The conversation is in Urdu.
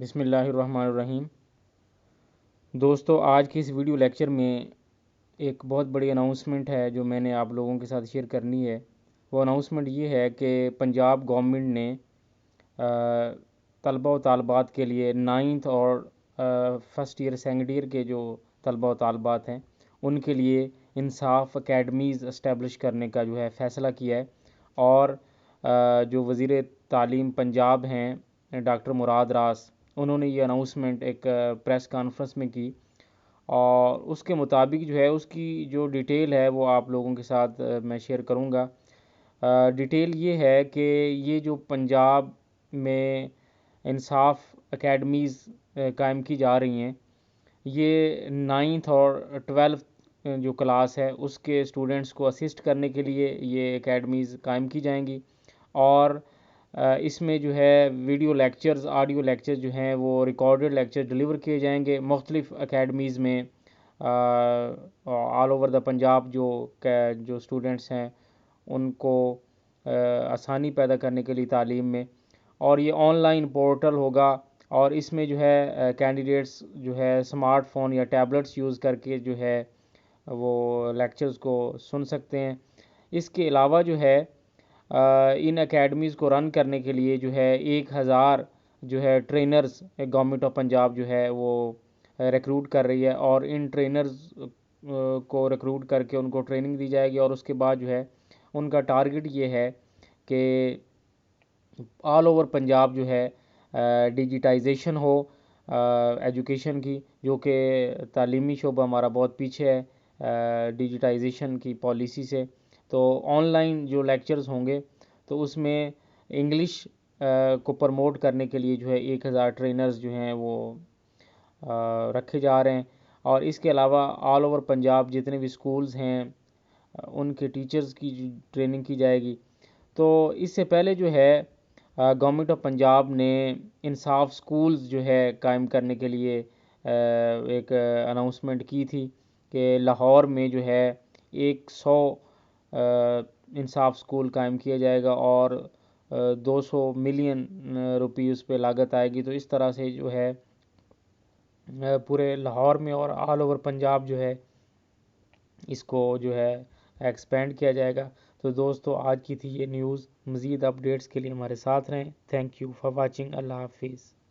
بسم اللہ الرحمن الرحیم۔ دوستو، آج کی اس ویڈیو لیکچر میں ایک بہت بڑی اناؤنسمنٹ ہے جو میں نے آپ لوگوں کے ساتھ شیئر کرنی ہے۔ وہ اناؤنسمنٹ یہ ہے کہ پنجاب گورنمنٹ نے طلبہ و طالبات کے لیے 9th اور فرسٹ ایئر سیکنڈ ایئر کے جو طلبہ و طالبات ہیں ان کے لیے انصاف اکیڈمیز اسٹیبلش کرنے کا جو ہے فیصلہ کیا ہے، اور جو وزیر تعلیم پنجاب ہیں ڈاکٹر مراد راس، انہوں نے یہ اناؤنسمنٹ ایک پریس کانفرنس میں کی، اور اس کے مطابق جو ہے اس کی جو ڈیٹیل ہے وہ آپ لوگوں کے ساتھ میں شیئر کروں گا۔ ڈیٹیل یہ ہے کہ یہ جو پنجاب میں انصاف اکیڈمیز قائم کی جا رہی ہیں، یہ 9th اور 12th جو کلاس ہے اس کے اسٹوڈنٹس کو اسسٹ کرنے کے لیے یہ اکیڈمیز قائم کی جائیں گی، اور اس میں جو ہے ویڈیو لیکچرز، آڈیو لیکچر جو ہیں وہ ریکارڈڈ لیکچر ڈیلیور کیے جائیں گے مختلف اکیڈمیز میں آل اوور دا پنجاب۔ جو اسٹوڈنٹس ہیں ان کو آسانی پیدا کرنے کے لیے تعلیم میں، اور یہ آن لائن پورٹل ہوگا، اور اس میں جو ہے کینڈیڈیٹس جو ہے اسمارٹ فون یا ٹیبلٹس یوز کر کے جو ہے وہ لیکچرز کو سن سکتے ہیں۔ اس کے علاوہ جو ہے ان اکیڈمیز کو رن کرنے کے لیے جو ہے 1000 جو ہے ٹرینرز گورنمنٹ آف پنجاب جو ہے وہ ریکروٹ کر رہی ہے، اور ان ٹرینرز کو ریکروٹ کر کے ان کو ٹریننگ دی جائے گی، اور اس کے بعد جو ہے ان کا ٹارگٹ یہ ہے کہ آل اوور پنجاب جو ہے ڈیجیٹائزیشن ہو ایجوکیشن کی، جو کہ تعلیمی شعبہ ہمارا بہت پیچھے ہے ڈیجیٹائزیشن کی پالیسی سے۔ تو آن لائن جو لیکچرز ہوں گے تو اس میں انگلش کو پروموٹ کرنے کے لیے جو ہے 1000 ٹرینرز جو ہیں وہ رکھے جا رہے ہیں، اور اس کے علاوہ آل اوور پنجاب جتنے بھی سکولز ہیں ان کے ٹیچرز کی ٹریننگ کی جائے گی۔ تو اس سے پہلے جو ہے گورنمنٹ آف پنجاب نے انصاف سکولز جو ہے قائم کرنے کے لیے ایک اناؤنسمنٹ کی تھی کہ لاہور میں جو ہے 100 انصاف سکول قائم کیا جائے گا، اور 200 ملین روپی اس پہ لاگت آئے گی۔ تو اس طرح سے جو ہے پورے لاہور میں اور آل اوور پنجاب جو ہے اس کو جو ہے ایکسپینڈ کیا جائے گا۔ تو دوستو، آج کی تھی یہ نیوز۔ مزید اپڈیٹس کے لیے ہمارے ساتھ رہیں۔ Thank you for watching. Allah حافظ۔